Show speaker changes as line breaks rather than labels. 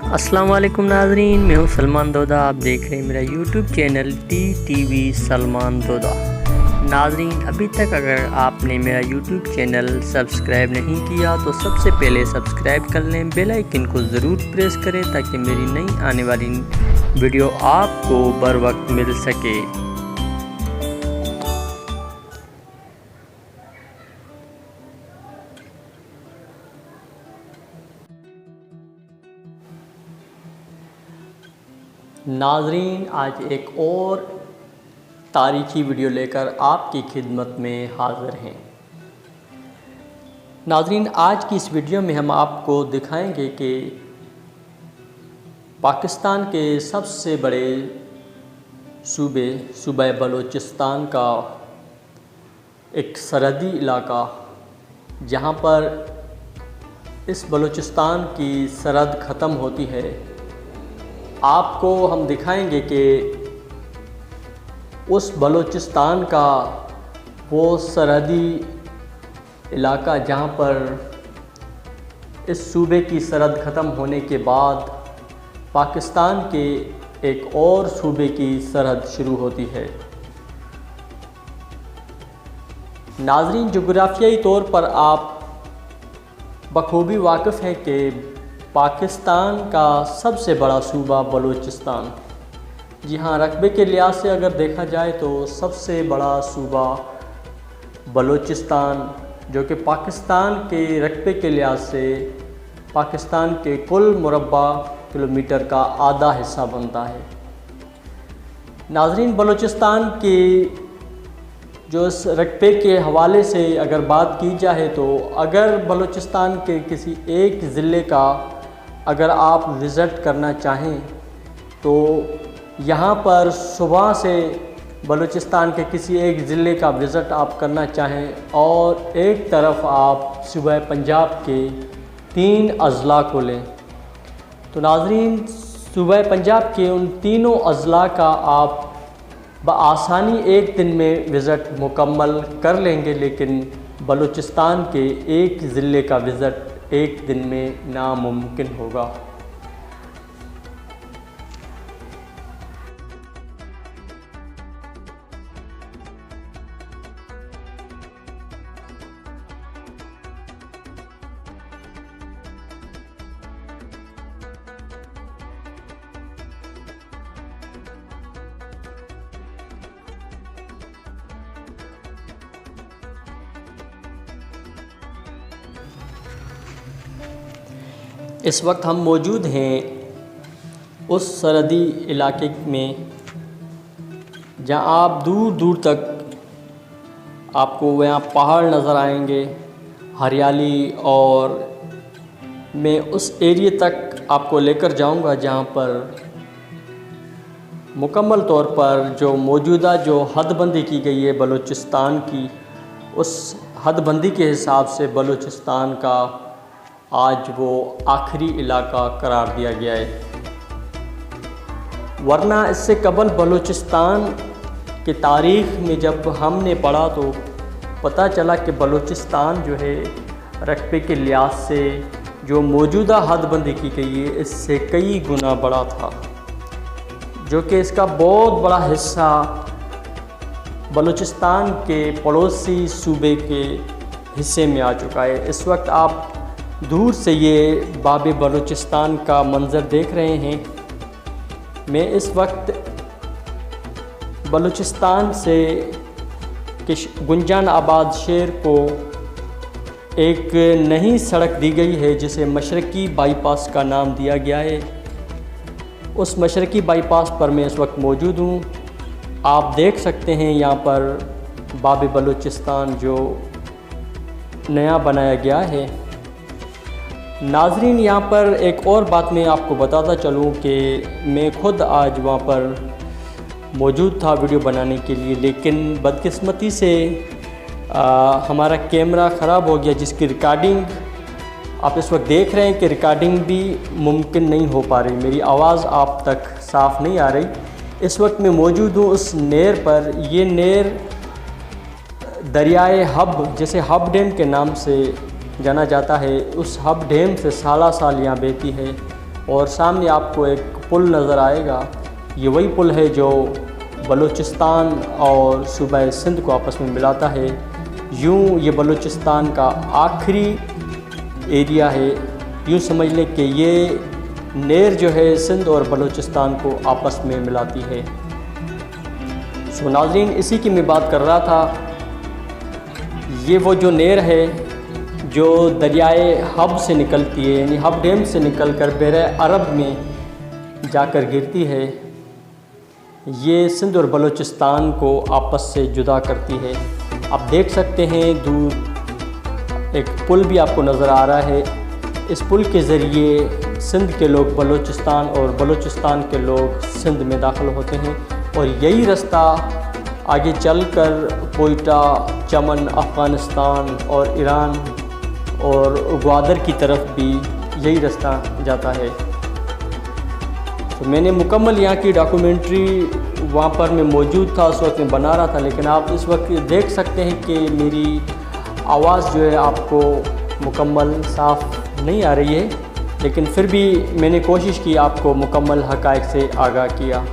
अस्सलाम वालेकुम नाजरीन, मैं हूँ सलमान दोदा। आप देख रहे हैं मेरा YouTube channel TTV Salman Doda. नाजरीन, अभी तक अगर आपने मेरा यूट्यूब चैनल सब्सक्राइब नहीं किया तो सबसे पहले सब्सक्राइब कर लें, बेल आइकन को ज़रूर प्रेस करें ताकि मेरी नई आने वाली वीडियो आपको बर वक्त मिल सके। नाजरीन, आज एक और तारीखी वीडियो लेकर आपकी खिदमत में हाज़िर हैं। नाजरीन, आज की इस वीडियो में हम आपको दिखाएंगे कि पाकिस्तान के सबसे बड़े सूबे बलूचिस्तान का एक सरहदी इलाका, जहां पर इस बलूचिस्तान की सरहद ख़त्म होती है, आपको हम दिखाएंगे कि उस बलूचिस्तान का वो सरहदी इलाका जहाँ पर इस सूबे की सरहद ख़त्म होने के बाद पाकिस्तान के एक और सूबे की सरहद शुरू होती है। नाज़रीन, जोग्राफियाई तौर पर आप बखूबी वाकिफ़ हैं कि पाकिस्तान का सबसे बड़ा सूबा बलूचिस्तान, जी हाँ, रकबे के लिहाज से अगर देखा जाए तो सबसे बड़ा सूबा बलूचिस्तान, जो कि पाकिस्तान के रकबे के लिहाज से पाकिस्तान के कुल मुरब्बा किलोमीटर का आधा हिस्सा बनता है। नाज़रीन, बलूचिस्तान की जो इस रकबे के हवाले से अगर बात की जाए तो अगर बलूचिस्तान के किसी एक ज़िले का अगर आप विज़िट करना चाहें तो यहाँ पर सुबह से बलूचिस्तान के किसी एक ज़िले का विज़िट आप करना चाहें और एक तरफ आप सूबा पंजाब के 3 अज़ला को लें तो नाज़रीन, सूबा पंजाब के उन तीनों अज़ला का आप बआसानी एक दिन में विज़िट मुकम्मल कर लेंगे, लेकिन बलूचिस्तान के एक ज़िले का विज़िट एक दिन में नामुमकिन होगा। इस वक्त हम मौजूद हैं उस सरहदी इलाके में जहां आप दूर दूर तक आपको वहाँ पहाड़ नज़र आएंगे, हरियाली, और मैं उस एरिया तक आपको लेकर जाऊंगा जहां पर मुकम्मल तौर पर जो मौजूदा जो हदबंदी की गई है बलूचिस्तान की, उस हदबंदी के हिसाब से बलूचिस्तान का आज वो आखिरी इलाका करार दिया गया है। वरना इससे कबल बलूचिस्तान की तारीख़ में जब हमने पढ़ा तो पता चला कि बलूचिस्तान जो है रकबे के लिहाज से जो मौजूदा हदबंदी की गई है इससे कई गुना बड़ा था, जो कि इसका बहुत बड़ा हिस्सा बलूचिस्तान के पड़ोसी सूबे के हिस्से में आ चुका है। इस वक्त आप दूर से ये बाब बलूचिस्तान का मंज़र देख रहे हैं। मैं इस वक्त बलूचिस्तान से गुंजान आबाद शहर को एक नई सड़क दी गई है जिसे मशरक़ी बाईपास का नाम दिया गया है। उस मशरक़ी बाईपास पर मैं इस वक्त मौजूद हूँ। आप देख सकते हैं यहाँ पर बाब बलूचिस्तान जो नया बनाया गया है। नाज़रीन, यहाँ पर एक और बात मैं आपको बताता चलूँ कि मैं ख़ुद आज वहाँ पर मौजूद था वीडियो बनाने के लिए, लेकिन बदकिस्मती से हमारा कैमरा ख़राब हो गया, जिसकी रिकॉर्डिंग आप इस वक्त देख रहे हैं कि रिकॉर्डिंग भी मुमकिन नहीं हो पा रही। मेरी आवाज़ आप तक साफ़ नहीं आ रही। इस वक्त मैं मौजूद हूँ उस नहर पर। ये नहर दरियाए हब, जैसे हब डैम के नाम से जाना जाता है, उस हब डैम से साला साल यहाँ बहती है और सामने आपको एक पुल नज़र आएगा। ये वही पुल है जो बलूचिस्तान और सूबा सिंध को आपस में मिलाता है। यूँ ये बलूचिस्तान का आखिरी एरिया है। यूँ समझ लें कि ये नहर जो है सिंध और बलूचिस्तान को आपस में मिलाती है। सो नाज़रीन, इसी की मैं बात कर रहा था। ये वो जो नहर है जो दरियाए हब से निकलती है, यानी हब डैम से निकलकर बहरे अरब में जाकर गिरती है, ये सिंध और बलूचिस्तान को आपस से जुदा करती है। आप देख सकते हैं दूर एक पुल भी आपको नज़र आ रहा है। इस पुल के ज़रिए सिंध के लोग बलूचिस्तान और बलूचिस्तान के लोग सिंध में दाखिल होते हैं और यही रास्ता आगे चलकर कोयटा, चमन, अफ़गानिस्तान और ईरान और ग्वादर की तरफ भी यही रास्ता जाता है। तो मैंने मुकम्मल यहाँ की डॉक्यूमेंट्री वहाँ पर मैं मौजूद था, उस वक्त मैं बना रहा था, लेकिन आप इस वक्त देख सकते हैं कि मेरी आवाज़ जो है आपको मुकम्मल साफ़ नहीं आ रही है, लेकिन फिर भी मैंने कोशिश की आपको मुकम्मल हक़ाइक़ से आगाह किया।